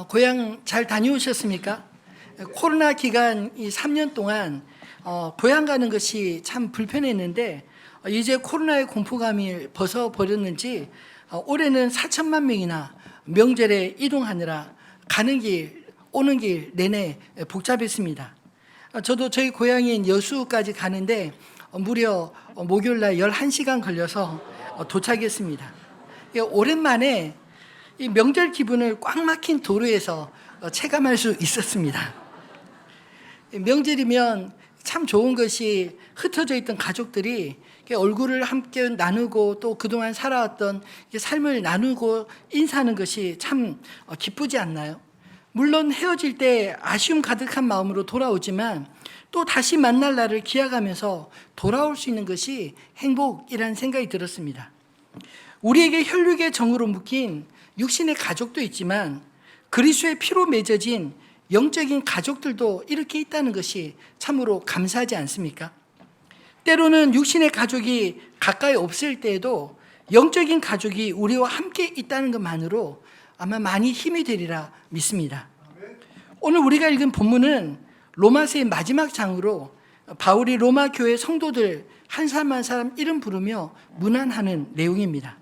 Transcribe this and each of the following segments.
고향 잘 다녀오셨습니까? 코로나 기간 이 3년 동안 고향 가는 것이 참 불편했는데 이제 코로나의 공포감이 벗어버렸는지 올해는 4천만 명이나 명절에 이동하느라 가는 길, 오는 길 내내 복잡했습니다. 저도 저희 고향인 여수까지 가는데 무려 목요일 날 11시간 걸려서 도착했습니다. 오랜만에 이 명절 기분을 꽉 막힌 도로에서 체감할 수 있었습니다. 명절이면 참 좋은 것이 흩어져 있던 가족들이 얼굴을 함께 나누고 또 그동안 살아왔던 삶을 나누고 인사하는 것이 참 기쁘지 않나요? 물론 헤어질 때 아쉬움 가득한 마음으로 돌아오지만 또 다시 만날 날을 기약하면서 돌아올 수 있는 것이 행복이라는 생각이 들었습니다. 우리에게 혈육의 정으로 묶인 육신의 가족도 있지만 그리스도의 피로 맺어진 영적인 가족들도 이렇게 있다는 것이 참으로 감사하지 않습니까? 때로는 육신의 가족이 가까이 없을 때에도 영적인 가족이 우리와 함께 있다는 것만으로 아마 많이 힘이 되리라 믿습니다. 오늘 우리가 읽은 본문은 로마서의 마지막 장으로 바울이 로마 교회 성도들 한 사람 한 사람 이름 부르며 문안하는 내용입니다.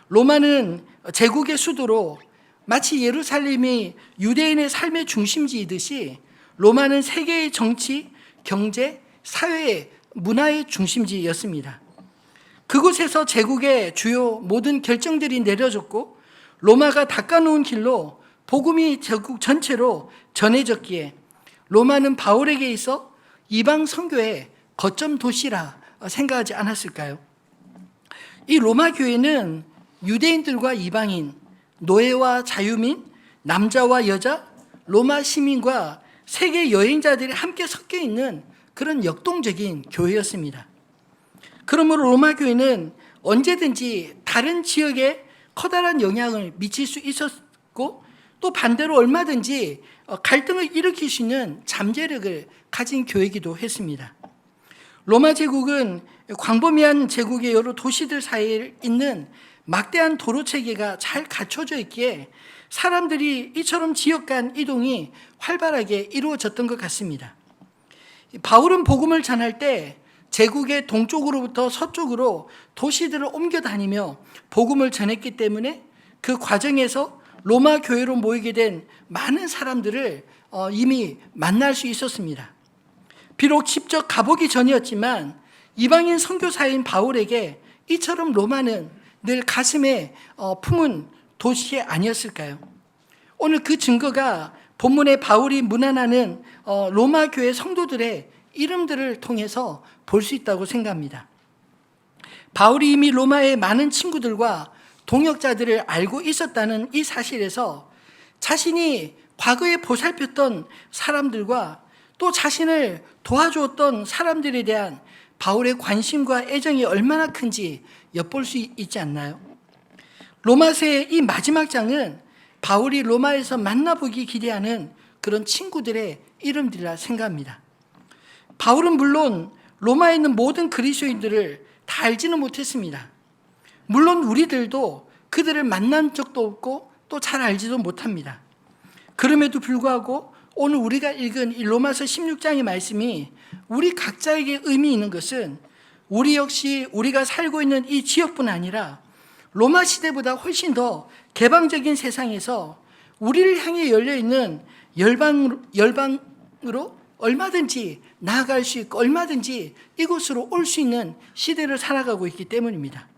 로마는 제국의 수도로 마치 예루살렘이 유대인의 삶의 중심지이듯이 로마는 세계의 정치, 경제, 사회, 문화의 중심지였습니다. 그곳에서 제국의 주요 모든 결정들이 내려졌고 로마가 닦아놓은 길로 복음이 제국 전체로 전해졌기에 로마는 바울에게 있어 이방 선교의 거점 도시라 생각하지 않았을까요? 이 로마 교회는 유대인들과 이방인, 노예와 자유민, 남자와 여자, 로마 시민과 세계 여행자들이 함께 섞여 있는 그런 역동적인 교회였습니다. 그러므로 로마 교회는 언제든지 다른 지역에 커다란 영향을 미칠 수 있었고 또 반대로 얼마든지 갈등을 일으킬 수 있는 잠재력을 가진 교회이기도 했습니다. 로마 제국은 광범위한 제국의 여러 도시들 사이에 있는 막대한 도로 체계가 잘 갖춰져 있기에 사람들이 이처럼 지역 간 이동이 활발하게 이루어졌던 것 같습니다. 바울은 복음을 전할 때 제국의 동쪽으로부터 서쪽으로 도시들을 옮겨 다니며 복음을 전했기 때문에 그 과정에서 로마 교회로 모이게 된 많은 사람들을 이미 만날 수 있었습니다. 비록 직접 가보기 전이었지만 이방인 선교사인 바울에게 이처럼 로마는 늘 가슴에 품은 도시 아니었을까요? 오늘 그 증거가 본문에 바울이 문안하는 로마 교회 성도들의 이름들을 통해서 볼 수 있다고 생각합니다. 바울이 이미 로마의 많은 친구들과 동역자들을 알고 있었다는 이 사실에서 자신이 과거에 보살폈던 사람들과 또 자신을 도와주었던 사람들에 대한 바울의 관심과 애정이 얼마나 큰지 엿볼 수 있지 않나요? 로마서의 이 마지막 장은 바울이 로마에서 만나보기 기대하는 그런 친구들의 이름들이라 생각합니다. 바울은 물론 로마에 있는 모든 그리스도인들을 다 알지는 못했습니다. 물론 우리들도 그들을 만난 적도 없고 또 잘 알지도 못합니다. 그럼에도 불구하고 오늘 우리가 읽은 이 로마서 16장의 말씀이 우리 각자에게 의미 있는 것은 우리 역시 우리가 살고 있는 이 지역뿐 아니라 로마 시대보다 훨씬 더 개방적인 세상에서 우리를 향해 열려있는 열방으로 얼마든지 나아갈 수 있고 얼마든지 이곳으로 올 수 있는 시대를 살아가고 있기 때문입니다.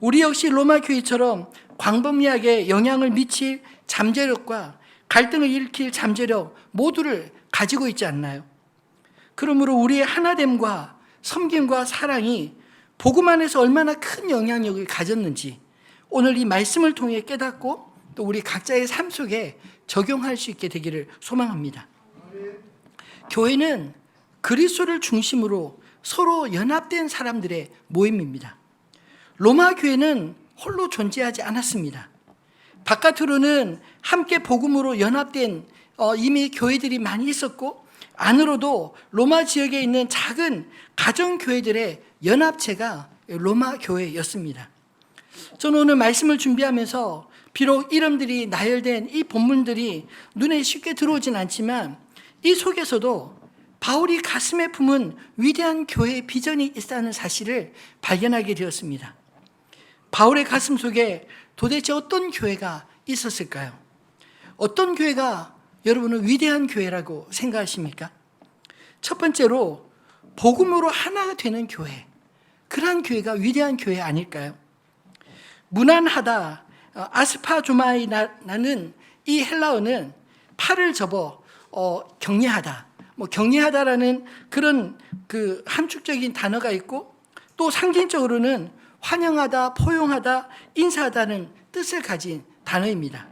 우리 역시 로마 교회처럼 광범위하게 영향을 미칠 잠재력과 갈등을 일으킬 잠재력 모두를 가지고 있지 않나요? 그러므로 우리의 하나됨과 섬김과 사랑이 복음 안에서 얼마나 큰 영향력을 가졌는지 오늘 이 말씀을 통해 깨닫고 또 우리 각자의 삶 속에 적용할 수 있게 되기를 소망합니다. 교회는 그리스도를 중심으로 서로 연합된 사람들의 모임입니다. 로마 교회는 홀로 존재하지 않았습니다. 바깥으로는 함께 복음으로 연합된 이미 교회들이 많이 있었고 안으로도 로마 지역에 있는 작은 가정교회들의 연합체가 로마 교회였습니다. 저는 오늘 말씀을 준비하면서 비록 이름들이 나열된 이 본문들이 눈에 쉽게 들어오진 않지만 이 속에서도 바울이 가슴에 품은 위대한 교회의 비전이 있다는 사실을 발견하게 되었습니다. 바울의 가슴 속에 도대체 어떤 교회가 있었을까요? 어떤 교회가 여러분은 위대한 교회라고 생각하십니까? 첫 번째로 복음으로 하나가 되는 교회, 그러한 교회가 위대한 교회 아닐까요? 무난하다, 아스파조마이나는 이 헬라어는 팔을 접어 경례하다, 경례하다라는 그런 그 함축적인 단어가 있고, 또 상징적으로는 환영하다, 포용하다, 인사하다는 뜻을 가진 단어입니다.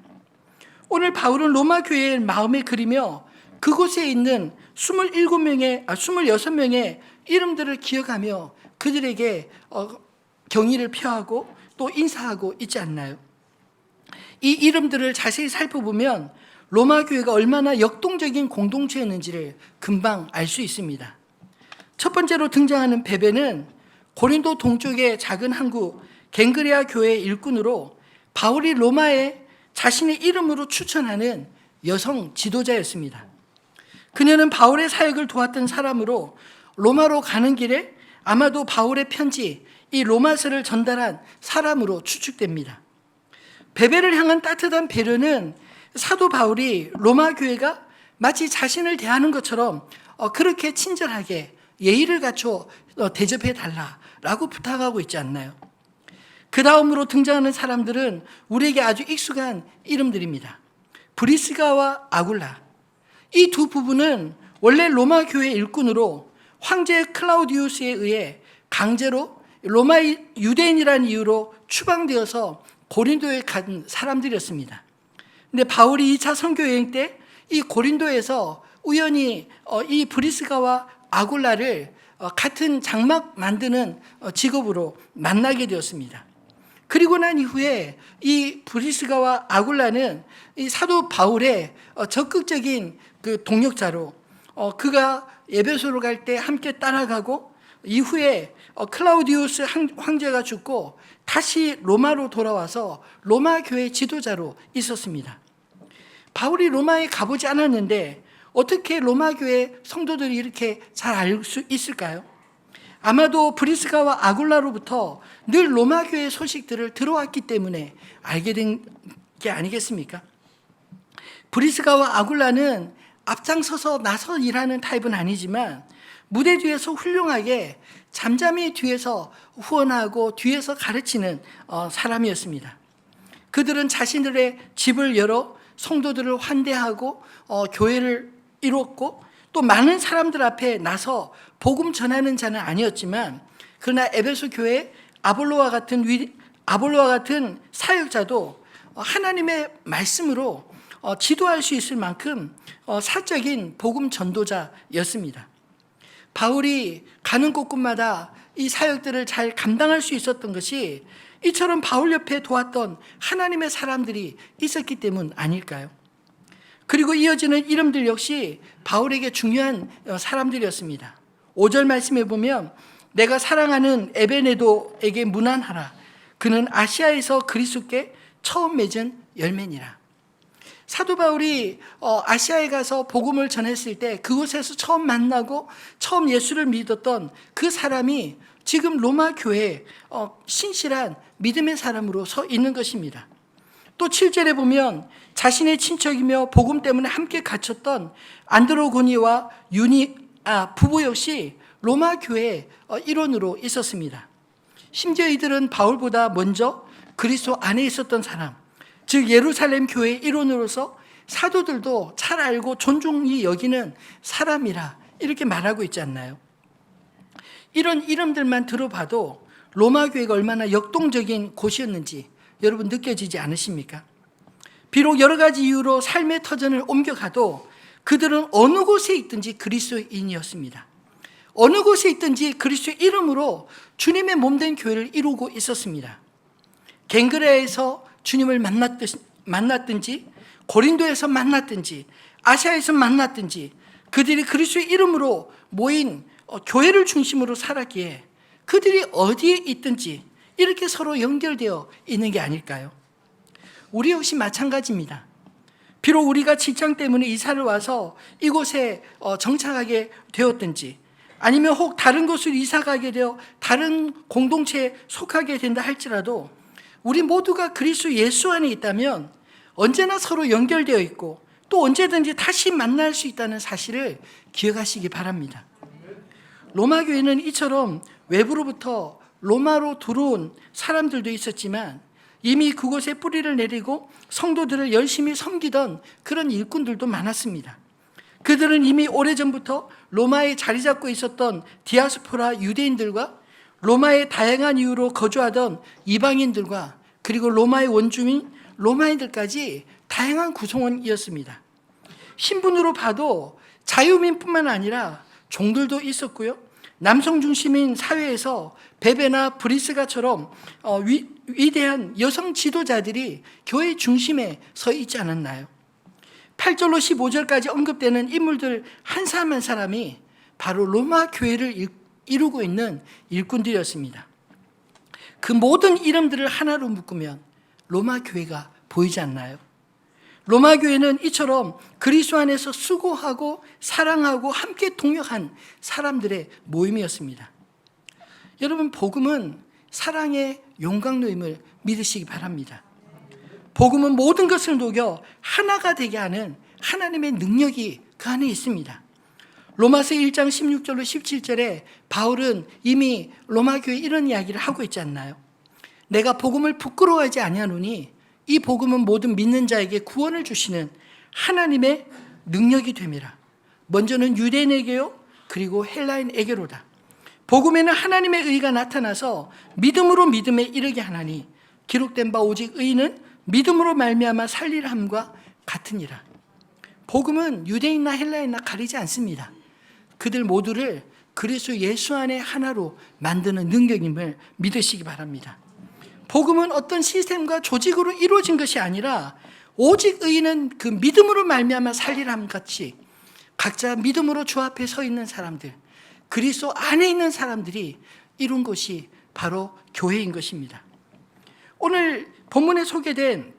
오늘 바울은 로마 교회의 마음에 그리며 그곳에 있는 26명의 이름들을 기억하며 그들에게 경의를 표하고 또 인사하고 있지 않나요? 이 이름들을 자세히 살펴보면 로마 교회가 얼마나 역동적인 공동체였는지를 금방 알 수 있습니다. 첫 번째로 등장하는 베베는 고린도 동쪽의 작은 항구 갱그레아 교회의 일꾼으로 바울이 로마에 자신의 이름으로 추천하는 여성 지도자였습니다. 그녀는 바울의 사역을 도왔던 사람으로 로마로 가는 길에 아마도 바울의 편지, 이 로마서를 전달한 사람으로 추측됩니다. 베베를 향한 따뜻한 배려는 사도 바울이 로마 교회가 마치 자신을 대하는 것처럼 그렇게 친절하게 예의를 갖춰 대접해 달라라고 부탁하고 있지 않나요? 그 다음으로 등장하는 사람들은 우리에게 아주 익숙한 이름들입니다. 브리스가와 아굴라. 이 두 부부는 원래 로마 교회 일꾼으로 황제 클라우디우스에 의해 강제로 로마 유대인이라는 이유로 추방되어서 고린도에 간 사람들이었습니다. 근데 바울이 2차 선교 여행 때 이 고린도에서 우연히 이 브리스가와 아굴라를 같은 장막 만드는 직업으로 만나게 되었습니다. 그리고 난 이후에 이 브리스가와 아굴라는 이 사도 바울의 적극적인 그 동역자로 그가 에베소로 갈 때 함께 따라가고, 이후에 클라우디우스 황제가 죽고 다시 로마로 돌아와서 로마 교회 지도자로 있었습니다. 바울이 로마에 가보지 않았는데 어떻게 로마 교회 성도들이 이렇게 잘 알 수 있을까요? 아마도 브리스가와 아굴라로부터 늘 로마 교회 소식들을 들어왔기 때문에 알게 된 게 아니겠습니까? 브리스가와 아굴라는 앞장서서 나서 일하는 타입은 아니지만 무대 뒤에서 훌륭하게 잠잠히 뒤에서 후원하고 뒤에서 가르치는 사람이었습니다. 그들은 자신들의 집을 열어 성도들을 환대하고 교회를 이뤘고, 또 많은 사람들 앞에 나서 복음 전하는 자는 아니었지만, 그러나 에베소 교회 아볼로와 같은 사역자도 하나님의 말씀으로 지도할 수 있을 만큼 사적인 복음 전도자였습니다. 바울이 가는 곳곳마다 이 사역들을 잘 감당할 수 있었던 것이 이처럼 바울 옆에 도왔던 하나님의 사람들이 있었기 때문 아닐까요? 그리고 이어지는 이름들 역시 바울에게 중요한 사람들이었습니다. 5절 말씀에 보면 내가 사랑하는 에베네도에게 문안하라. 그는 아시아에서 그리스도께 처음 맺은 열매니라. 사도 바울이 아시아에 가서 복음을 전했을 때 그곳에서 처음 만나고 처음 예수를 믿었던 그 사람이 지금 로마 교회에 신실한 믿음의 사람으로 서 있는 것입니다. 또 7절에 보면 자신의 친척이며 복음 때문에 함께 갇혔던 안드로고니와 유니아 부부 역시 로마 교회의 일원으로 있었습니다. 심지어 이들은 바울보다 먼저 그리스도 안에 있었던 사람, 즉 예루살렘 교회의 일원으로서 사도들도 잘 알고 존중히 여기는 사람이라 이렇게 말하고 있지 않나요? 이런 이름들만 들어봐도 로마 교회가 얼마나 역동적인 곳이었는지 여러분 느껴지지 않으십니까? 비록 여러 가지 이유로 삶의 터전을 옮겨가도 그들은 어느 곳에 있든지 그리스도인이었습니다. 어느 곳에 있든지 그리스도의 이름으로 주님의 몸된 교회를 이루고 있었습니다. 갱그레아에서 주님을 만났든지 고린도에서 만났든지 아시아에서 만났든지 그들이 그리스도의 이름으로 모인 교회를 중심으로 살았기에 그들이 어디에 있든지 이렇게 서로 연결되어 있는 게 아닐까요? 우리 역시 마찬가지입니다. 비록 우리가 직장 때문에 이사를 와서 이곳에 정착하게 되었든지, 아니면 혹 다른 곳으로 이사 가게 되어 다른 공동체에 속하게 된다 할지라도 우리 모두가 그리스도 예수 안에 있다면 언제나 서로 연결되어 있고 또 언제든지 다시 만날 수 있다는 사실을 기억하시기 바랍니다. 로마 교회는 이처럼 외부로부터 로마로 들어온 사람들도 있었지만 이미 그곳에 뿌리를 내리고 성도들을 열심히 섬기던 그런 일꾼들도 많았습니다. 그들은 이미 오래전부터 로마에 자리 잡고 있었던 디아스포라 유대인들과 로마의 다양한 이유로 거주하던 이방인들과 그리고 로마의 원주민 로마인들까지 다양한 구성원이었습니다. 신분으로 봐도 자유민뿐만 아니라 종들도 있었고요. 남성 중심인 사회에서 베베나 브리스가처럼 위대한 여성 지도자들이 교회 중심에 서 있지 않았나요? 8절로 15절까지 언급되는 인물들 한 사람 한 사람이 바로 로마 교회를 이루고 있는 일꾼들이었습니다. 그 모든 이름들을 하나로 묶으면 로마 교회가 보이지 않나요? 로마 교회는 이처럼 그리스도 안에서 수고하고 사랑하고 함께 동역한 사람들의 모임이었습니다. 여러분, 복음은 사랑의 용광로임을 믿으시기 바랍니다. 복음은 모든 것을 녹여 하나가 되게 하는 하나님의 능력이 그 안에 있습니다. 로마서 1장 16절로 17절에 바울은 이미 로마 교회에 이런 이야기를 하고 있지 않나요? 내가 복음을 부끄러워하지 아니하노니 이 복음은 모든 믿는 자에게 구원을 주시는 하나님의 능력이 됨이라. 먼저는 유대인에게요, 그리고 헬라인에게로다. 복음에는 하나님의 의가 나타나서 믿음으로 믿음에 이르게 하나니 기록된 바 오직 의인은 믿음으로 말미암아 살리라 함과 같으니라. 복음은 유대인이나 헬라인이나 가리지 않습니다. 그들 모두를 그리스도 예수 안에 하나로 만드는 능력임을 믿으시기 바랍니다. 복음은 어떤 시스템과 조직으로 이루어진 것이 아니라 오직 의인은 그 믿음으로 말미암아 살리라 함 같이 각자 믿음으로 주 앞에 서 있는 사람들, 그리스도 안에 있는 사람들이 이룬 것이 바로 교회인 것입니다. 오늘 본문에 소개된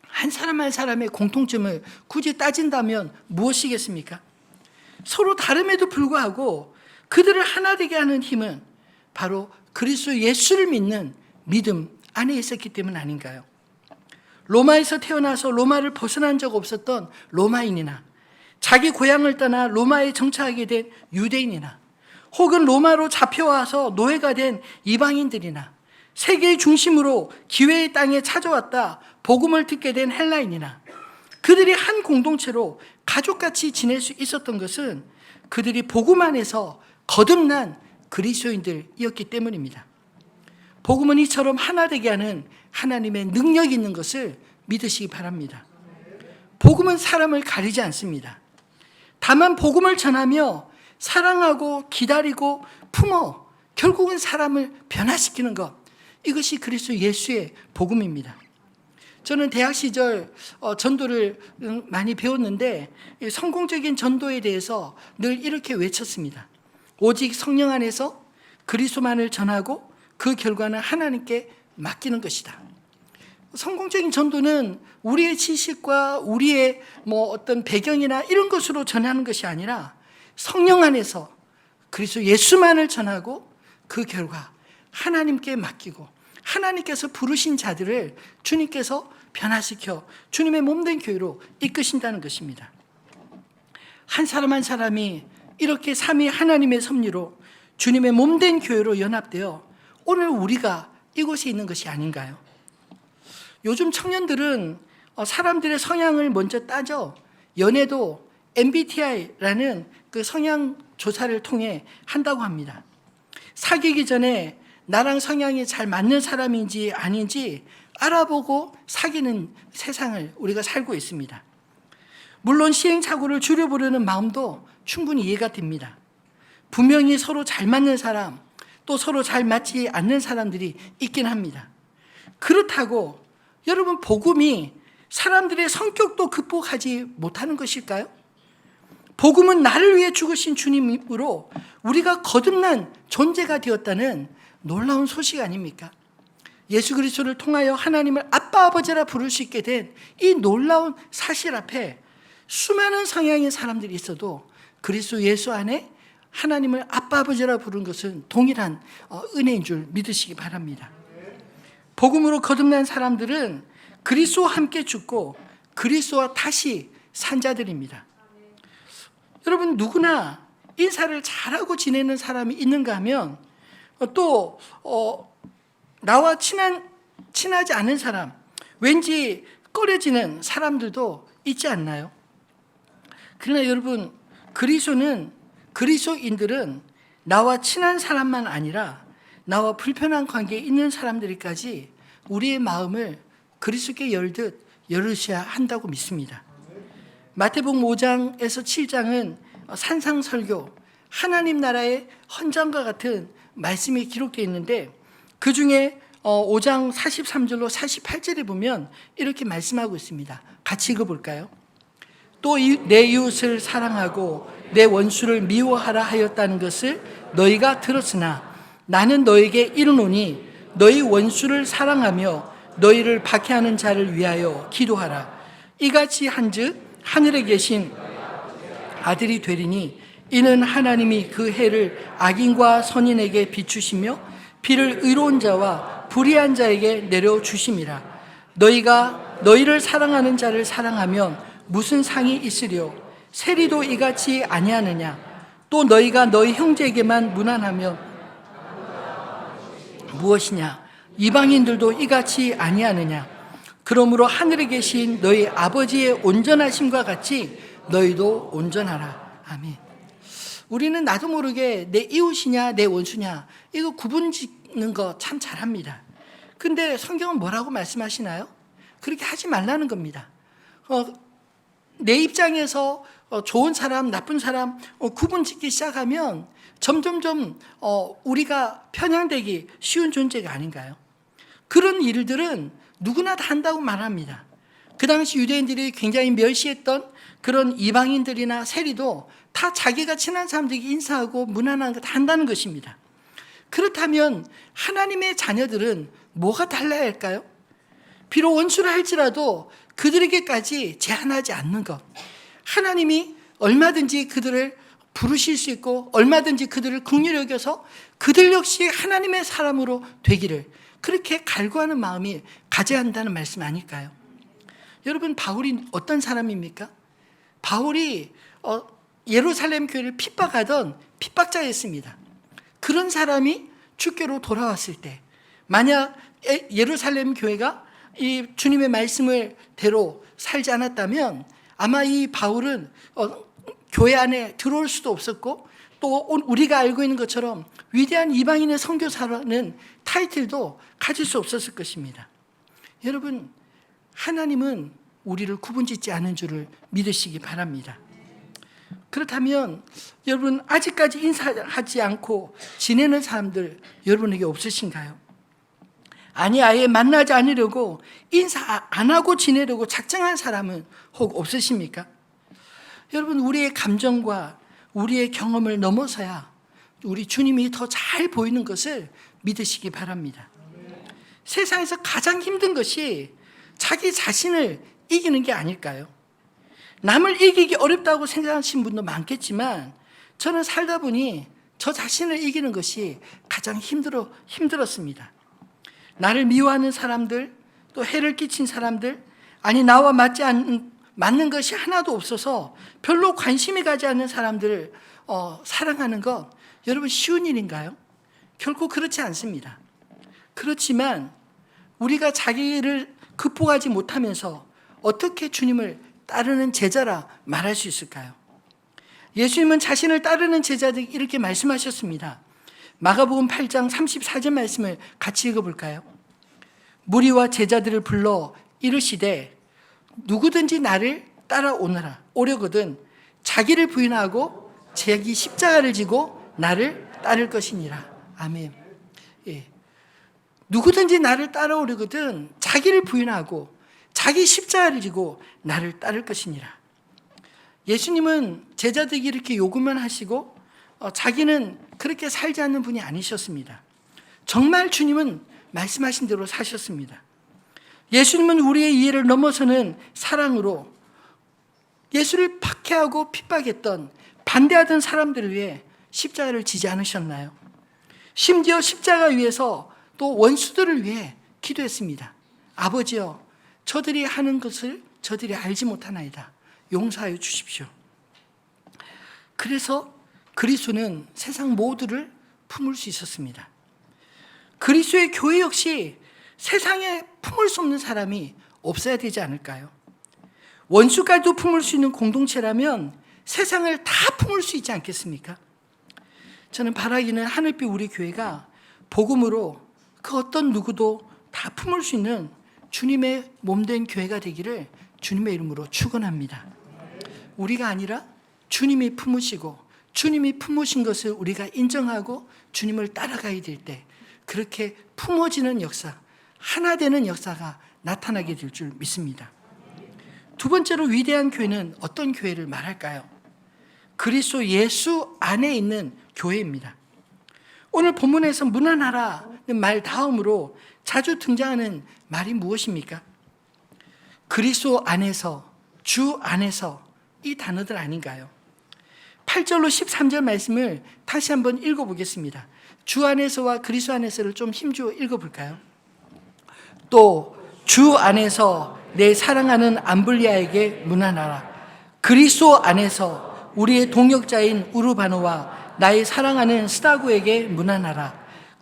한 사람 한 사람의 공통점을 굳이 따진다면 무엇이겠습니까? 서로 다름에도 불구하고 그들을 하나 되게 하는 힘은 바로 그리스도 예수를 믿는 믿음 안에 있었기 때문 아닌가요? 로마에서 태어나서 로마를 벗어난 적 없었던 로마인이나 자기 고향을 떠나 로마에 정착하게 된 유대인이나 혹은 로마로 잡혀와서 노예가 된 이방인들이나 세계의 중심으로 기회의 땅에 찾아왔다 복음을 듣게 된 헬라인이나 그들이 한 공동체로 가족같이 지낼 수 있었던 것은 그들이 복음 안에서 거듭난 그리스도인들이었기 때문입니다. 복음은 이처럼 하나 되게 하는 하나님의 능력이 있는 것을 믿으시기 바랍니다. 복음은 사람을 가리지 않습니다. 다만 복음을 전하며 사랑하고 기다리고 품어 결국은 사람을 변화시키는 것, 이것이 그리스도 예수의 복음입니다. 저는 대학 시절 전도를 많이 배웠는데 성공적인 전도에 대해서 늘 이렇게 외쳤습니다. 오직 성령 안에서 그리스도만을 전하고 그 결과는 하나님께 맡기는 것이다. 성공적인 전도는 우리의 지식과 우리의 어떤 배경이나 이런 것으로 전하는 것이 아니라 성령 안에서 그리스도 예수만을 전하고 그 결과 하나님께 맡기고 하나님께서 부르신 자들을 주님께서 변화시켜 주님의 몸된 교회로 이끄신다는 것입니다. 한 사람 한 사람이 이렇게 삼위 하나님의 섭리로 주님의 몸된 교회로 연합되어 오늘 우리가 이곳에 있는 것이 아닌가요? 요즘 청년들은 사람들의 성향을 먼저 따져 연애도 MBTI라는 그 성향 조사를 통해 한다고 합니다. 사귀기 전에 나랑 성향이 잘 맞는 사람인지 아닌지 알아보고 사귀는 세상을 우리가 살고 있습니다. 물론 시행착오를 줄여보려는 마음도 충분히 이해가 됩니다. 분명히 서로 잘 맞는 사람, 또 서로 잘 맞지 않는 사람들이 있긴 합니다. 그렇다고 여러분, 복음이 사람들의 성격도 극복하지 못하는 것일까요? 복음은 나를 위해 죽으신 주님으로 우리가 거듭난 존재가 되었다는 놀라운 소식 아닙니까? 예수 그리스도를 통하여 하나님을 아빠 아빠 아버지라 부를 수 있게 된 이 놀라운 사실 앞에 수많은 성향의 사람들이 있어도 그리스도 예수 안에 하나님을 아빠 아버지라 부르는 것은 동일한 은혜인 줄 믿으시기 바랍니다. 복음으로 거듭난 사람들은 그리스도와 함께 죽고 그리스도와 다시 산 자들입니다. 여러분, 누구나 인사를 잘하고 지내는 사람이 있는가 하면 또 나와 친하지 않은 사람, 왠지 꺼려지는 사람들도 있지 않나요? 그러나 여러분, 그리스도인들은 나와 친한 사람만 아니라 나와 불편한 관계에 있는 사람들까지 우리의 마음을 그리스도께 열듯 열으셔야 한다고 믿습니다. 마태복음 5장에서 7장은 산상설교, 하나님 나라의 헌장과 같은 말씀이 기록되어 있는데 그 중에 5장 43절로 48절에 보면 이렇게 말씀하고 있습니다. 같이 읽어볼까요? 또 내 이웃을 사랑하고 내 원수를 미워하라 하였다는 것을 너희가 들었으나 나는 너에게 이르노니 너희 원수를 사랑하며 너희를 박해하는 자를 위하여 기도하라. 이같이 한즉 하늘에 계신 아들이 되리니 이는 하나님이 그 해를 악인과 선인에게 비추시며 비를 의로운 자와 불의한 자에게 내려주심이라. 너희가 너희를 사랑하는 자를 사랑하면 무슨 상이 있으리요? 세리도 이같이 아니하느냐? 또 너희가 너희 형제에게만 무난하면 무엇이냐? 이방인들도 이같이 아니하느냐? 그러므로 하늘에 계신 너희 아버지의 온전하심과 같이 너희도 온전하라. 아멘. 우리는 나도 모르게 내 이웃이냐 내 원수냐 이거 구분 짓는 거 참 잘합니다. 근데 성경은 뭐라고 말씀하시나요? 그렇게 하지 말라는 겁니다. 내 입장에서 좋은 사람, 나쁜 사람 구분 짓기 시작하면 점점점 우리가 편향되기 쉬운 존재가 아닌가요? 그런 일들은 누구나 다 한다고 말합니다. 그 당시 유대인들이 굉장히 멸시했던 그런 이방인들이나 세리도 다 자기가 친한 사람들에게 인사하고 무난한 거 다 한다는 것입니다. 그렇다면 하나님의 자녀들은 뭐가 달라야 할까요? 비록 원수를 할지라도 그들에게까지 제한하지 않는 것. 하나님이 얼마든지 그들을 부르실 수 있고 얼마든지 그들을 긍휼히 여겨서 그들 역시 하나님의 사람으로 되기를 그렇게 갈구하는 마음이 가져야 한다는 말씀 아닐까요? 여러분, 바울이 어떤 사람입니까? 바울이 예루살렘 교회를 핍박하던 핍박자였습니다. 그런 사람이 주께로 돌아왔을 때 만약 예루살렘 교회가 이 주님의 말씀을 대로 살지 않았다면 아마 이 바울은 교회 안에 들어올 수도 없었고 또 우리가 알고 있는 것처럼 위대한 이방인의 선교사라는 타이틀도 가질 수 없었을 것입니다. 여러분, 하나님은 우리를 구분짓지 않은 줄을 믿으시기 바랍니다. 그렇다면 여러분, 아직까지 인사하지 않고 지내는 사람들 여러분에게 없으신가요? 아니, 아예 만나지 않으려고 인사 안 하고 지내려고 작정한 사람은 혹 없으십니까? 여러분, 우리의 감정과 우리의 경험을 넘어서야 우리 주님이 더 잘 보이는 것을 믿으시기 바랍니다. 세상에서 가장 힘든 것이 자기 자신을 이기는 게 아닐까요? 남을 이기기 어렵다고 생각하시는 분도 많겠지만 저는 살다 보니 저 자신을 이기는 것이 가장 힘들었습니다. 나를 미워하는 사람들, 또 해를 끼친 사람들, 아니 나와 맞는 것이 하나도 없어서 별로 관심이 가지 않는 사람들을 사랑하는 것 여러분 쉬운 일인가요? 결코 그렇지 않습니다. 그렇지만 우리가 자기를 극복하지 못하면서 어떻게 주님을 따르는 제자라 말할 수 있을까요? 예수님은 자신을 따르는 제자들에게 이렇게 말씀하셨습니다. 마가복음 8장 34절 말씀을 같이 읽어볼까요? 무리와 제자들을 불러 이르시되 누구든지 나를 오려거든 자기를 부인하고 자기 십자가를 지고 나를 따를 것이니라. 아멘. 예. 누구든지 나를 따라오려거든 자기를 부인하고 자기 십자가를 지고 나를 따를 것이니라. 예수님은 제자들에게 이렇게 요구만 하시고 자기는 그렇게 살지 않는 분이 아니셨습니다. 정말 주님은 말씀하신 대로 사셨습니다. 예수님은 우리의 이해를 넘어서는 사랑으로 예수를 박해하고 핍박했던, 반대하던 사람들을 위해 십자가를 지지 않으셨나요? 심지어 십자가 위에서 또 원수들을 위해 기도했습니다. 아버지여, 저들이 하는 것을 저들이 알지 못하나이다. 용서하여 주십시오. 그래서 그리스도는 세상 모두를 품을 수 있었습니다. 그리스도의 교회 역시 세상에 품을 수 없는 사람이 없어야 되지 않을까요? 원수까지도 품을 수 있는 공동체라면 세상을 다 품을 수 있지 않겠습니까? 저는 바라기는 하늘빛 우리 교회가 복음으로 그 어떤 누구도 다 품을 수 있는 주님의 몸된 교회가 되기를 주님의 이름으로 축원합니다. 우리가 아니라 주님이 품으시고 주님이 품으신 것을 우리가 인정하고 주님을 따라가야 될 때 그렇게 품어지는 역사, 하나 되는 역사가 나타나게 될 줄 믿습니다. 두 번째로 위대한 교회는 어떤 교회를 말할까요? 그리스도 예수 안에 있는 교회입니다. 오늘 본문에서 문안하라는 말 다음으로 자주 등장하는 말이 무엇입니까? 그리스도 안에서, 주 안에서, 이 단어들 아닌가요? 8절로 13절 말씀을 다시 한번 읽어보겠습니다. 주 안에서와 그리스도 안에서를 좀 힘주어 읽어볼까요? 또 주 안에서 내 사랑하는 암블리아에게 문안하라. 그리스도 안에서 우리의 동역자인 우르바노와 나의 사랑하는 스타고에게 문안하라.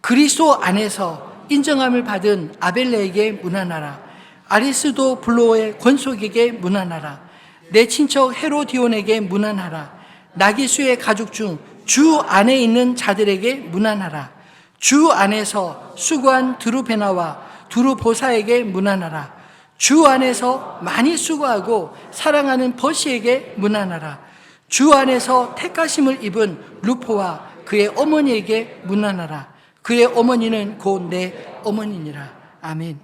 그리스도 안에서 인정함을 받은 아벨레에게 문안하라. 아리스도 블로의 권속에게 문안하라. 내 친척 헤로디온에게 문안하라. 나기수의 가족 중 주 안에 있는 자들에게 문안하라. 주 안에서 수고한 드루베나와 두루보사에게 문안하라. 주 안에서 많이 수고하고 사랑하는 버시에게 문안하라. 주 안에서 택하심을 입은 루포와 그의 어머니에게 문안하라. 그의 어머니는 곧 내 어머니니라. 아멘.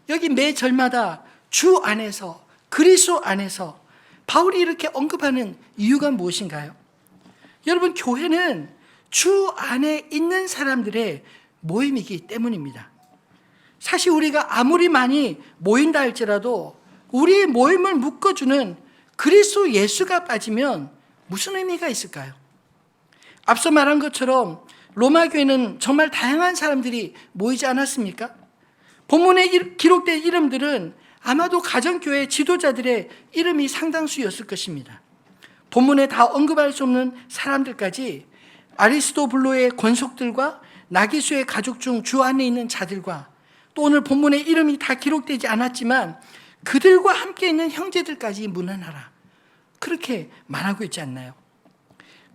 여기 매 절마다 주 안에서, 그리스도 안에서 바울이 이렇게 언급하는 이유가 무엇인가요? 여러분, 교회는 주 안에 있는 사람들의 모임이기 때문입니다. 사실 우리가 아무리 많이 모인다 할지라도 우리의 모임을 묶어주는 그리스도 예수가 빠지면 무슨 의미가 있을까요? 앞서 말한 것처럼 로마 교회는 정말 다양한 사람들이 모이지 않았습니까? 본문에 기록된 이름들은 아마도 가정교회 지도자들의 이름이 상당수였을 것입니다. 본문에 다 언급할 수 없는 사람들까지 아리스토블로의 권속들과 나기수의 가족 중 주 안에 있는 자들과 또 오늘 본문에 이름이 다 기록되지 않았지만 그들과 함께 있는 형제들까지 문안하라. 그렇게 말하고 있지 않나요?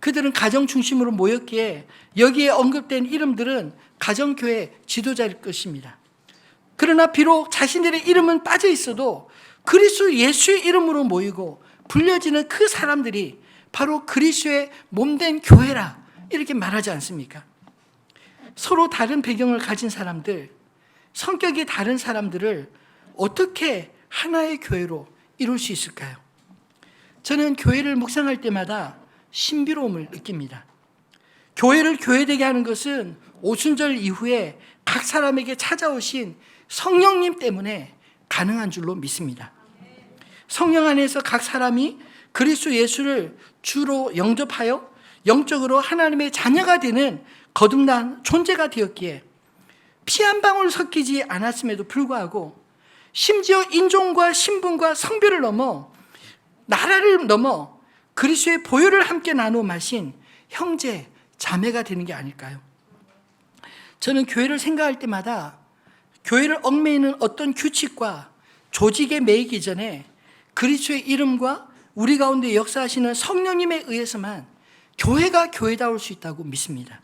그들은 가정 중심으로 모였기에 여기에 언급된 이름들은 가정교회 지도자일 것입니다. 그러나 비록 자신들의 이름은 빠져 있어도 그리스도 예수의 이름으로 모이고 불려지는 그 사람들이 바로 그리스도의 몸된 교회라 이렇게 말하지 않습니까? 서로 다른 배경을 가진 사람들, 성격이 다른 사람들을 어떻게 하나의 교회로 이룰 수 있을까요? 저는 교회를 묵상할 때마다 신비로움을 느낍니다. 교회를 교회되게 하는 것은 오순절 이후에 각 사람에게 찾아오신 성령님 때문에 가능한 줄로 믿습니다. 성령 안에서 각 사람이 그리스도 예수를 주로 영접하여 영적으로 하나님의 자녀가 되는 거듭난 존재가 되었기에 피 한 방울 섞이지 않았음에도 불구하고 심지어 인종과 신분과 성별을 넘어 나라를 넘어 그리스도의 보혈을 함께 나누어 마신 형제, 자매가 되는 게 아닐까요? 저는 교회를 생각할 때마다 교회를 얽매이는 어떤 규칙과 조직에 매이기 전에 그리스도의 이름과 우리 가운데 역사하시는 성령님에 의해서만 교회가 교회다울 수 있다고 믿습니다.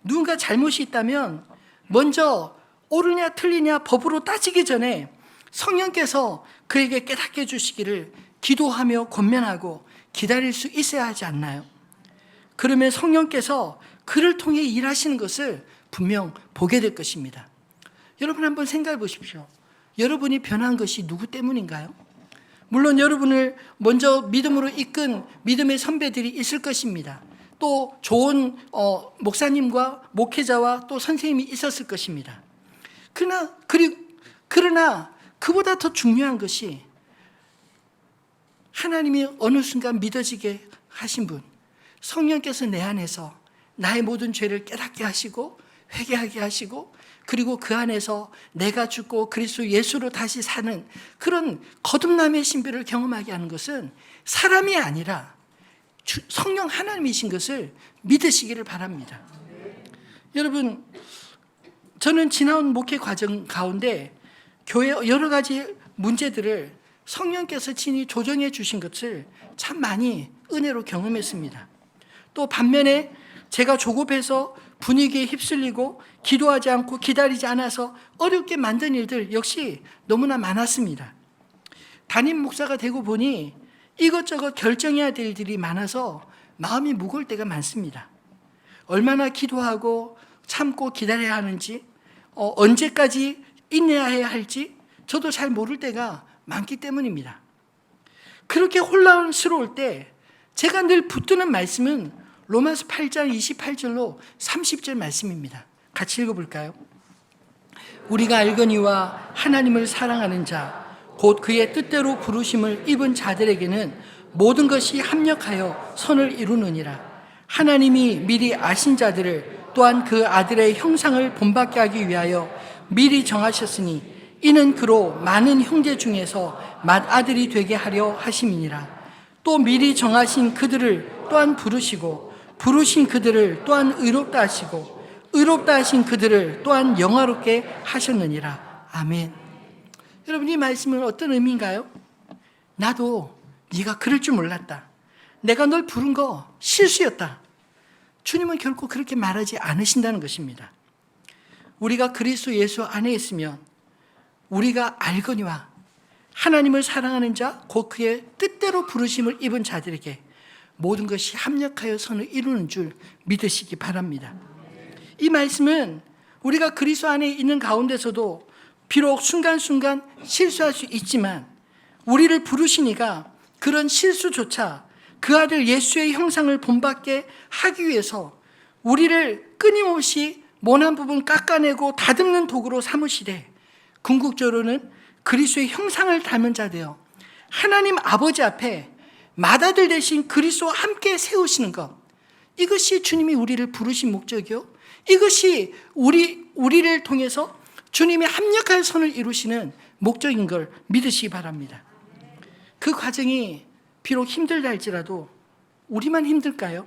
누군가 잘못이 있다면 먼저 옳으냐 틀리냐 법으로 따지기 전에 성령께서 그에게 깨닫게 해주시기를 기도하며 권면하고 기다릴 수 있어야 하지 않나요? 그러면 성령께서 그를 통해 일하시는 것을 분명 보게 될 것입니다. 여러분 한번 생각해 보십시오. 여러분이 변한 것이 누구 때문인가요? 물론 여러분을 먼저 믿음으로 이끈 믿음의 선배들이 있을 것입니다. 또 좋은 목사님과 목회자와 또 선생님이 있었을 것입니다. 그러나 그러나 그보다 더 중요한 것이 하나님이 어느 순간 믿어지게 하신 분, 성령께서 내 안에서 나의 모든 죄를 깨닫게 하시고 회개하게 하시고, 그리고 그 안에서 내가 죽고 그리스도 예수로 다시 사는 그런 거듭남의 신비를 경험하게 하는 것은 사람이 아니라 성령 하나님이신 것을 믿으시기를 바랍니다. 여러분, 저는 지나온 목회 과정 가운데 교회 여러 가지 문제들을 성령께서 친히 조정해 주신 것을 참 많이 은혜로 경험했습니다. 또 반면에 제가 조급해서 분위기에 휩쓸리고 기도하지 않고 기다리지 않아서 어렵게 만든 일들 역시 너무나 많았습니다. 담임 목사가 되고 보니 이것저것 결정해야 될 일들이 많아서 마음이 무거울 때가 많습니다. 얼마나 기도하고 참고 기다려야 하는지, 언제까지 인내해야 할지 저도 잘 모를 때가 많기 때문입니다. 그렇게 혼란스러울 때 제가 늘 붙드는 말씀은 로마서 8장 28절로 30절 말씀입니다. 같이 읽어볼까요? 우리가 알거니와 하나님을 사랑하는 자 곧 그의 뜻대로 부르심을 입은 자들에게는 모든 것이 합력하여 선을 이루느니라. 하나님이 미리 아신 자들을 또한 그 아들의 형상을 본받게 하기 위하여 미리 정하셨으니 이는 그로 많은 형제 중에서 맏아들이 되게 하려 하심이니라. 또 미리 정하신 그들을 또한 부르시고 부르신 그들을 또한 의롭다 하시고 의롭다 하신 그들을 또한 영화롭게 하셨느니라. 아멘. 여러분, 이 말씀은 어떤 의미인가요? 나도 네가 그럴 줄 몰랐다. 내가 널 부른 거 실수였다. 주님은 결코 그렇게 말하지 않으신다는 것입니다. 우리가 그리스도 예수 안에 있으면 우리가 알거니와 하나님을 사랑하는 자 곧 그의 뜻대로 부르심을 입은 자들에게 모든 것이 합력하여 선을 이루는 줄 믿으시기 바랍니다. 이 말씀은 우리가 그리스도 안에 있는 가운데서도 비록 순간순간 실수할 수 있지만 우리를 부르시니까 그런 실수조차 그 아들 예수의 형상을 본받게 하기 위해서 우리를 끊임없이 모난 부분 깎아내고 다듬는 도구로 삼으시되, 궁극적으로는 그리스도의 형상을 닮은 자 되어 하나님 아버지 앞에 맏아들 대신 그리스도와 함께 세우시는 것, 이것이 주님이 우리를 부르신 목적이요, 이것이 우리를 통해서 주님이 합력할 선을 이루시는 목적인 걸 믿으시기 바랍니다. 그 과정이 비록 힘들다 할지라도 우리만 힘들까요?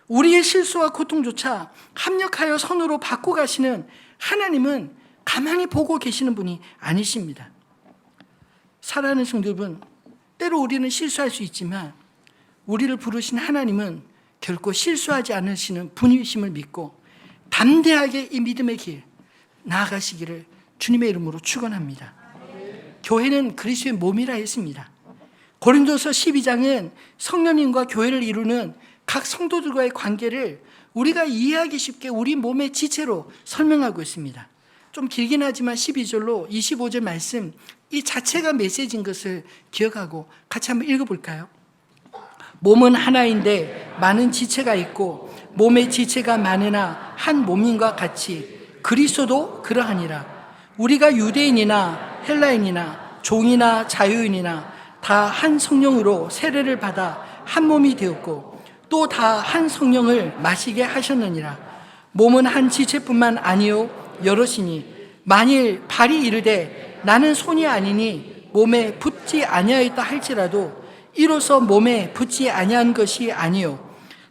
우리의 실수와 고통조차 합력하여 선으로 바꿔가시는 하나님은 가만히 보고 계시는 분이 아니십니다. 사랑하는 성도 여러분, 때로 우리는 실수할 수 있지만 우리를 부르신 하나님은 결코 실수하지 않으시는 분이심을 믿고 담대하게 이 믿음의 길 나아가시기를 주님의 이름으로 축원합니다. 교회는 그리스도의 몸이라 했습니다. 고린도서 12장은 성령님과 교회를 이루는 각 성도들과의 관계를 우리가 이해하기 쉽게 우리 몸의 지체로 설명하고 있습니다. 좀 길긴 하지만 12절로 25절 말씀, 이 자체가 메시지인 것을 기억하고 같이 한번 읽어볼까요? 몸은 하나인데 많은 지체가 있고 몸의 지체가 많으나 한 몸인과 같이 그리스도도 그러하니라. 우리가 유대인이나 헬라인이나 종이나 자유인이나 다 한 성령으로 세례를 받아 한 몸이 되었고 또 다 한 성령을 마시게 하셨느니라. 몸은 한 지체뿐만 아니요 여럿이니 만일 발이 이르되 나는 손이 아니니 몸에 붙지 아니하였다 할지라도 이로써 몸에 붙지 아니한 것이 아니요,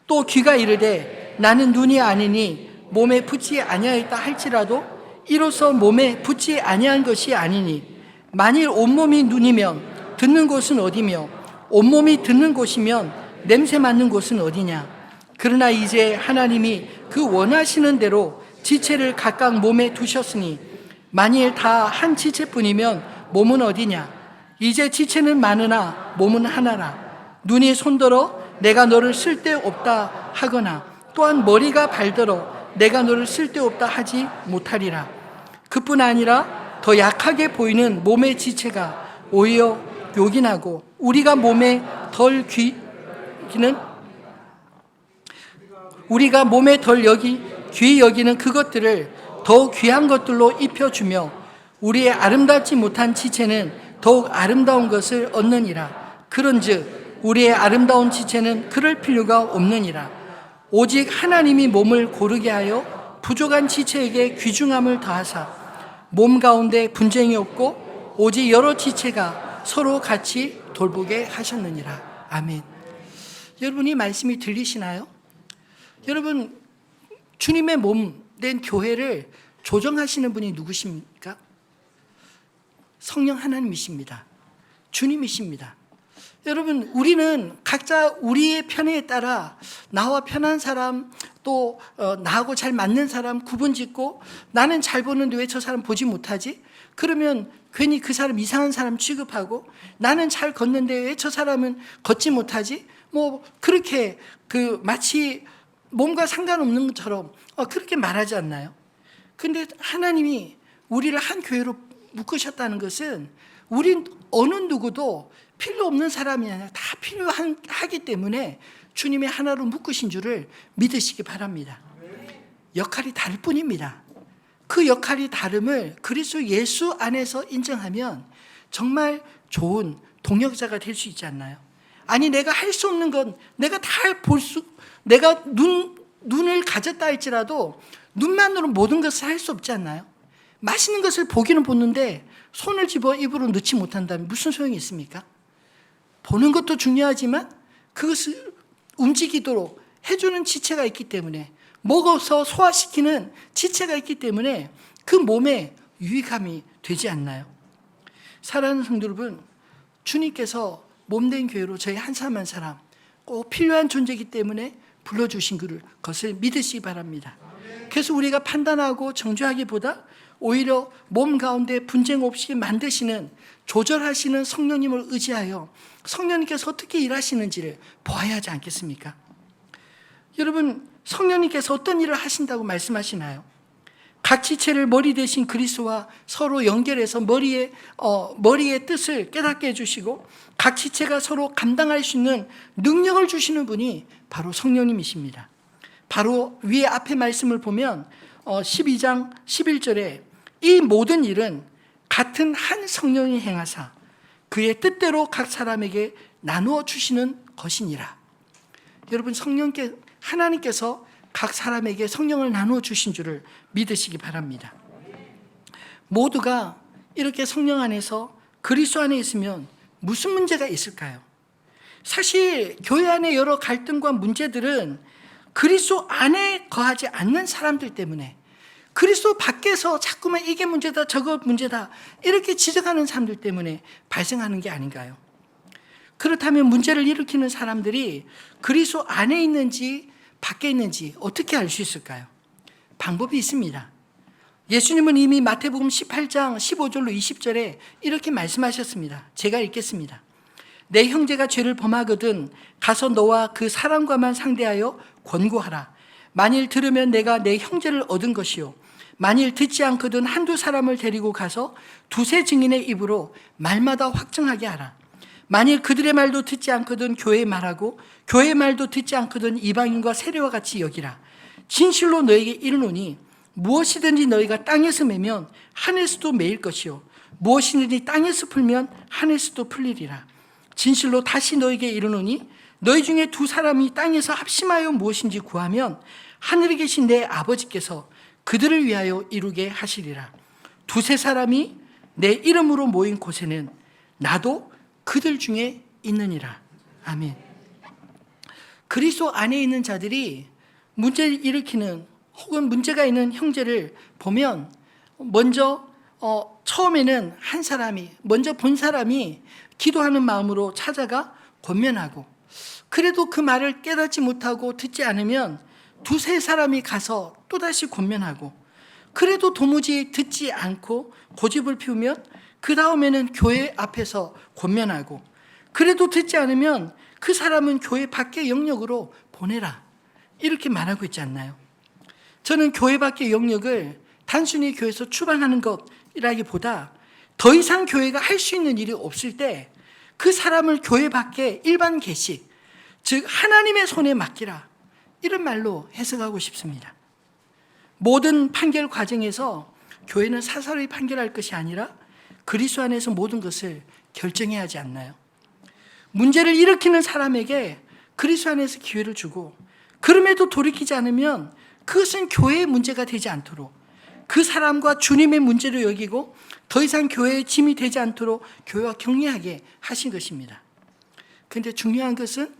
또 귀가 이르되 나는 눈이 아니니 몸에 붙지 아니하였다 할지라도 이로써 몸에 붙지 아니한 것이 아니니 만일 온몸이 눈이면 듣는 곳은 어디며 온몸이 듣는 곳이면 냄새 맡는 곳은 어디냐. 그러나 이제 하나님이 그 원하시는 대로 지체를 각각 몸에 두셨으니 만일 다 한 지체뿐이면 몸은 어디냐. 이제 지체는 많으나 몸은 하나라. 눈이 손들어 내가 너를 쓸데없다 하거나 또한 머리가 발들어 내가 너를 쓸데없다 하지 못하리라. 그뿐 아니라 더 약하게 보이는 몸의 지체가 오히려 요긴하고 우리가 몸에 덜 귀 여기는 그것들을 더 귀한 것들로 입혀주며 우리의 아름답지 못한 지체는 더욱 아름다운 것을 얻느니라. 그런즉 우리의 아름다운 지체는 그럴 필요가 없느니라. 오직 하나님이 몸을 고르게 하여 부족한 지체에게 귀중함을 더하사 몸 가운데 분쟁이 없고 오직 여러 지체가 서로 같이 돌보게 하셨느니라. 아멘. 여러분, 이 말씀이 들리시나요? 여러분, 주님의 몸 된 교회를 조정하시는 분이 누구십니까? 성령 하나님이십니다. 주님이십니다. 여러분, 우리는 각자 우리의 편에 따라 나와 편한 사람, 또 나하고 잘 맞는 사람 구분짓고, 나는 잘 보는데 왜 저 사람 보지 못하지? 그러면 괜히 그 사람 이상한 사람 취급하고, 나는 잘 걷는데 왜 저 사람은 걷지 못하지? 그렇게 마치 몸과 상관없는 것처럼 그렇게 말하지 않나요? 근데 하나님이 우리를 한 교회로 묶으셨다는 것은, 우린 어느 누구도 필요 없는 사람이 아니라 다 필요하기 때문에 주님의 하나로 묶으신 줄을 믿으시기 바랍니다. 역할이 다를 뿐입니다. 그 역할이 다름을 그리스도 예수 안에서 인정하면 정말 좋은 동역자가 될 수 있지 않나요? 아니, 내가 할 수 없는 건 내가 다 내가 눈을 가졌다 할지라도 눈만으로 모든 것을 할 수 없지 않나요? 맛있는 것을 보기는 보는데 손을 집어 입으로 넣지 못한다면 무슨 소용이 있습니까? 보는 것도 중요하지만 그것을 움직이도록 해주는 지체가 있기 때문에, 먹어서 소화시키는 지체가 있기 때문에 그 몸에 유익함이 되지 않나요? 사랑하는 성도 여러분, 주님께서 몸된 교회로 저희 한 사람 한 사람 꼭 필요한 존재이기 때문에 불러주신 것을 믿으시기 바랍니다. 그래서 우리가 판단하고 정죄하기보다 오히려 몸 가운데 분쟁 없이 만드시는, 조절하시는 성령님을 의지하여 성령님께서 어떻게 일하시는지를 보아야 하지 않겠습니까? 여러분, 성령님께서 어떤 일을 하신다고 말씀하시나요? 각 지체를 머리 대신 그리스도와 서로 연결해서 머리의 뜻을 깨닫게 해주시고 각 지체가 서로 감당할 수 있는 능력을 주시는 분이 바로 성령님이십니다. 바로 위에 앞에 말씀을 보면 12장 11절에 이 모든 일은 같은 한 성령이 행하사 그의 뜻대로 각 사람에게 나누어 주시는 것이니라. 여러분, 하나님께서 각 사람에게 성령을 나누어 주신 줄을 믿으시기 바랍니다. 모두가 이렇게 성령 안에서 그리스도 안에 있으면 무슨 문제가 있을까요? 사실 교회 안에 여러 갈등과 문제들은 그리스도 안에 거하지 않는 사람들 때문에, 그리스도 밖에서 자꾸만 이게 문제다 저거 문제다 이렇게 지적하는 사람들 때문에 발생하는 게 아닌가요? 그렇다면 문제를 일으키는 사람들이 그리스도 안에 있는지 밖에 있는지 어떻게 알 수 있을까요? 방법이 있습니다. 예수님은 이미 마태복음 18장 15절로 20절에 이렇게 말씀하셨습니다. 제가 읽겠습니다. 내 형제가 죄를 범하거든 가서 너와 그 사람과만 상대하여 권고하라. 만일 들으면 내가 내 형제를 얻은 것이요, 만일 듣지 않거든 한두 사람을 데리고 가서 두세 증인의 입으로 말마다 확증하게 하라. 만일 그들의 말도 듣지 않거든 교회의 말하고 교회의 말도 듣지 않거든 이방인과 세례와 같이 여기라. 진실로 너에게 이르노니 무엇이든지 너희가 땅에서 매면 하늘에서도 매일 것이요, 무엇이든지 땅에서 풀면 하늘에서도 풀리리라. 진실로 다시 너에게 이르노니 너희 중에 두 사람이 땅에서 합심하여 무엇인지 구하면 하늘에 계신 내 아버지께서 그들을 위하여 이루게 하시리라. 두세 사람이 내 이름으로 모인 곳에는 나도 그들 중에 있느니라. 아멘. 그리스도 안에 있는 자들이 문제를 일으키는 혹은 문제가 있는 형제를 보면 먼저 처음에는 한 사람이, 먼저 본 사람이 기도하는 마음으로 찾아가 권면하고, 그래도 그 말을 깨닫지 못하고 듣지 않으면 두세 사람이 가서 또다시 권면하고, 그래도 도무지 듣지 않고 고집을 피우면 그 다음에는 교회 앞에서 권면하고, 그래도 듣지 않으면 그 사람은 교회 밖의 영역으로 보내라, 이렇게 말하고 있지 않나요? 저는 교회 밖의 영역을 단순히 교회에서 추방하는 것이라기보다 더 이상 교회가 할 수 있는 일이 없을 때 그 사람을 교회 밖에 일반 계식, 즉 하나님의 손에 맡기라, 이런 말로 해석하고 싶습니다. 모든 판결 과정에서 교회는 사사로이 판결할 것이 아니라 그리스도 안에서 모든 것을 결정해야 하지 않나요? 문제를 일으키는 사람에게 그리스도 안에서 기회를 주고, 그럼에도 돌이키지 않으면 그것은 교회의 문제가 되지 않도록, 그 사람과 주님의 문제로 여기고 더 이상 교회의 짐이 되지 않도록 교회와 격리하게 하신 것입니다. 그런데 중요한 것은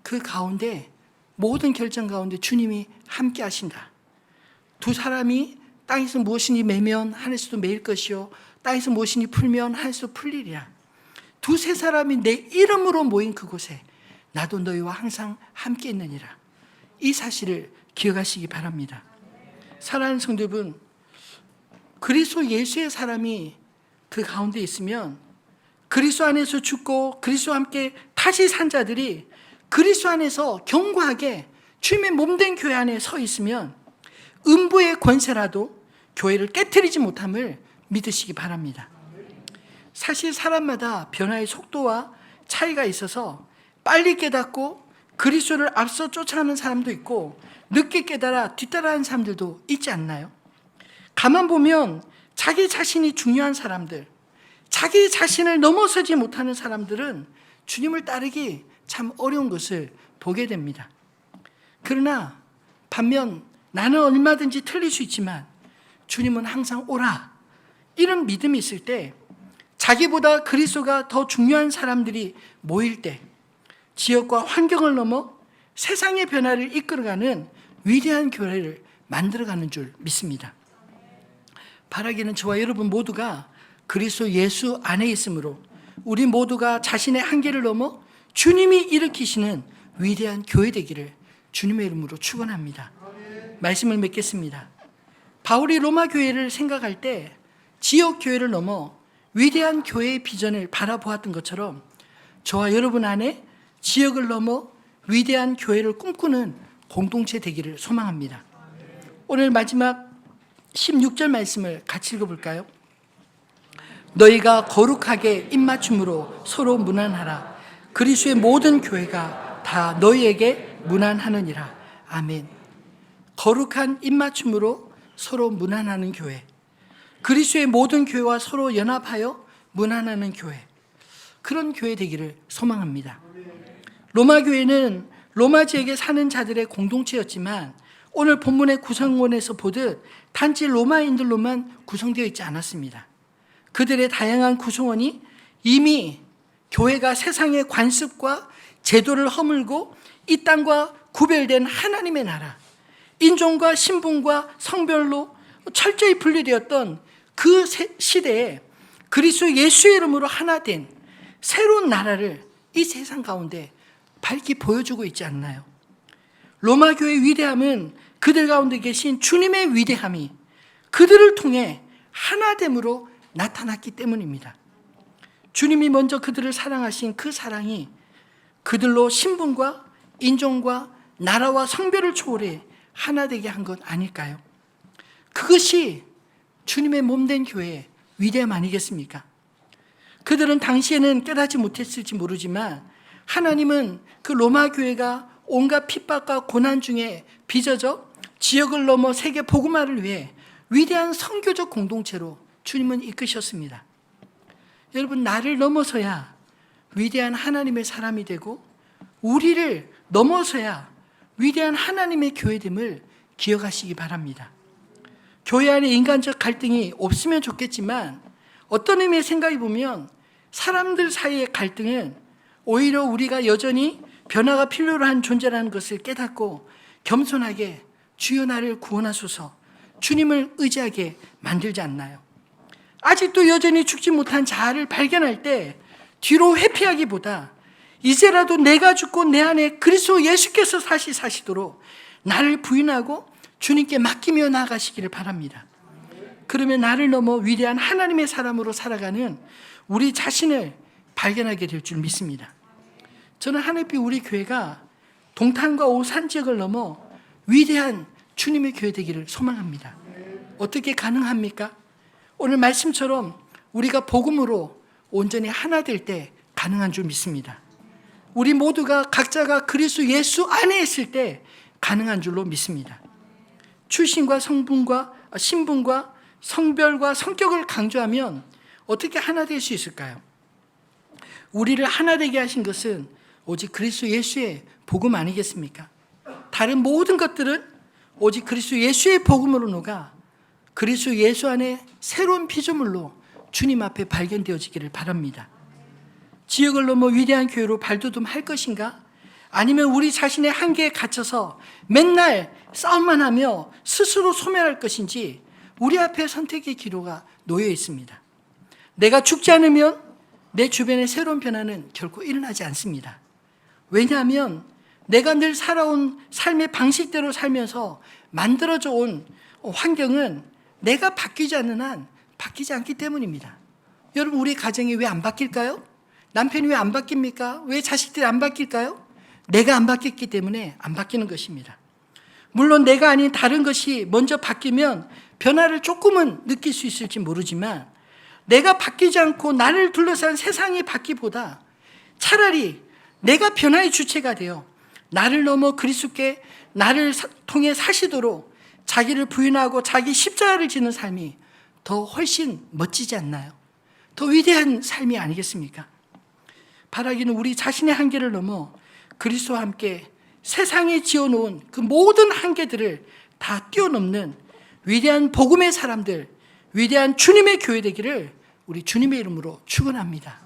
그 가운데, 모든 결정 가운데 주님이 함께 하신다. 두 사람이 땅에서 무엇이니 매면 하늘에서도 매일 것이요, 땅에서 무엇이니 풀면 하늘에서도 풀리리라. 두세 사람이 내 이름으로 모인 그곳에 나도 너희와 항상 함께 있느니라. 이 사실을 기억하시기 바랍니다. 사랑하는 성도 여러분, 그리스도 예수의 사람이 그 가운데 있으면, 그리스도 안에서 죽고 그리스도와 함께 다시 산 자들이 그리스도 안에서 견고하게 주님의 몸된 교회 안에 서 있으면 음부의 권세라도 교회를 깨트리지 못함을 믿으시기 바랍니다. 사실 사람마다 변화의 속도와 차이가 있어서 빨리 깨닫고 그리스도를 앞서 쫓아가는 사람도 있고, 늦게 깨달아 뒤따라하는 사람들도 있지 않나요? 가만 보면 자기 자신이 중요한 사람들, 자기 자신을 넘어서지 못하는 사람들은 주님을 따르기 참 어려운 것을 보게 됩니다. 그러나 반면 나는 얼마든지 틀릴 수 있지만 주님은 항상 오라, 이런 믿음이 있을 때, 자기보다 그리스도가 더 중요한 사람들이 모일 때 지역과 환경을 넘어 세상의 변화를 이끌어가는 위대한 교회를 만들어가는 줄 믿습니다. 바라기는 저와 여러분 모두가 그리스도 예수 안에 있으므로 우리 모두가 자신의 한계를 넘어 주님이 일으키시는 위대한 교회 되기를 주님의 이름으로 축원합니다. 말씀을 맺겠습니다. 바울이 로마 교회를 생각할 때 지역 교회를 넘어 위대한 교회의 비전을 바라보았던 것처럼 저와 여러분 안에 지역을 넘어 위대한 교회를 꿈꾸는 공동체 되기를 소망합니다. 오늘 마지막 16절 말씀을 같이 읽어볼까요? 너희가 거룩하게 입맞춤으로 서로 문안하라. 그리스도의 모든 교회가 다 너희에게 문안하느니라. 아멘. 거룩한 입맞춤으로 서로 문안하는 교회, 그리스도의 모든 교회와 서로 연합하여 문안하는 교회, 그런 교회 되기를 소망합니다. 로마 교회는 로마 지역에 사는 자들의 공동체였지만 오늘 본문의 구성원에서 보듯 단지 로마인들로만 구성되어 있지 않았습니다. 그들의 다양한 구성원이 이미 교회가 세상의 관습과 제도를 허물고 이 땅과 구별된 하나님의 나라, 인종과 신분과 성별로 철저히 분리되었던 그 시대에 그리스도 예수의 이름으로 하나 된 새로운 나라를 이 세상 가운데 밝히 보여주고 있지 않나요? 로마 교회의 위대함은 그들 가운데 계신 주님의 위대함이 그들을 통해 하나됨으로 나타났기 때문입니다. 주님이 먼저 그들을 사랑하신 그 사랑이 그들로 신분과 인종과 나라와 성별을 초월해 하나 되게 한 것 아닐까요? 그것이 주님의 몸된 교회의 위대함 아니겠습니까? 그들은 당시에는 깨닫지 못했을지 모르지만 하나님은 그 로마 교회가 온갖 핍박과 고난 중에 빚어져 지역을 넘어 세계 복음화를 위해 위대한 선교적 공동체로 주님은 이끄셨습니다. 여러분, 나를 넘어서야 위대한 하나님의 사람이 되고 우리를 넘어서야 위대한 하나님의 교회됨을 기억하시기 바랍니다. 교회 안에 인간적 갈등이 없으면 좋겠지만 어떤 의미의 생각해 보면 사람들 사이의 갈등은 오히려 우리가 여전히 변화가 필요로 한 존재라는 것을 깨닫고 겸손하게 주여 나를 구원하소서, 주님을 의지하게 만들지 않나요? 아직도 여전히 죽지 못한 자아를 발견할 때 뒤로 회피하기보다 이제라도 내가 죽고 내 안에 그리스도 예수께서 사시도록 나를 부인하고 주님께 맡기며 나아가시기를 바랍니다. 그러면 나를 넘어 위대한 하나님의 사람으로 살아가는 우리 자신을 발견하게 될 줄 믿습니다. 저는 하늘빛 우리 교회가 동탄과 오산 지역을 넘어 위대한 주님의 교회 되기를 소망합니다. 어떻게 가능합니까? 오늘 말씀처럼 우리가 복음으로 온전히 하나 될 때 가능한 줄 믿습니다. 우리 모두가 각자가 그리스도 예수 안에 있을 때 가능한 줄로 믿습니다. 출신과 성분과 신분과 성별과 성격을 강조하면 어떻게 하나 될 수 있을까요? 우리를 하나 되게 하신 것은 오직 그리스도 예수의 복음 아니겠습니까? 다른 모든 것들은 오직 그리스도 예수의 복음으로 녹아 그리스도 예수 안에 새로운 피조물로 주님 앞에 발견되어지기를 바랍니다. 지역을 넘어 위대한 교회로 발돋움할 것인가? 아니면 우리 자신의 한계에 갇혀서 맨날 싸움만 하며 스스로 소멸할 것인지 우리 앞에 선택의 기로가 놓여 있습니다. 내가 죽지 않으면 내 주변의 새로운 변화는 결코 일어나지 않습니다. 왜냐하면 내가 늘 살아온 삶의 방식대로 살면서 만들어져 온 환경은 내가 바뀌지 않는 한 바뀌지 않기 때문입니다. 여러분, 우리 가정이 왜 안 바뀔까요? 남편이 왜 안 바뀝니까? 왜 자식들이 안 바뀔까요? 내가 안 바뀌었기 때문에 안 바뀌는 것입니다. 물론 내가 아닌 다른 것이 먼저 바뀌면 변화를 조금은 느낄 수 있을지 모르지만 내가 바뀌지 않고 나를 둘러싼 세상이 바뀌보다 차라리 내가 변화의 주체가 되어 나를 넘어 그리스도께 나를 통해 사시도록 자기를 부인하고 자기 십자가를 지는 삶이 더 훨씬 멋지지 않나요? 더 위대한 삶이 아니겠습니까? 바라기는 우리 자신의 한계를 넘어 그리스도와 함께 세상에 지어놓은 그 모든 한계들을 다 뛰어넘는 위대한 복음의 사람들, 위대한 주님의 교회 되기를 우리 주님의 이름으로 축원합니다.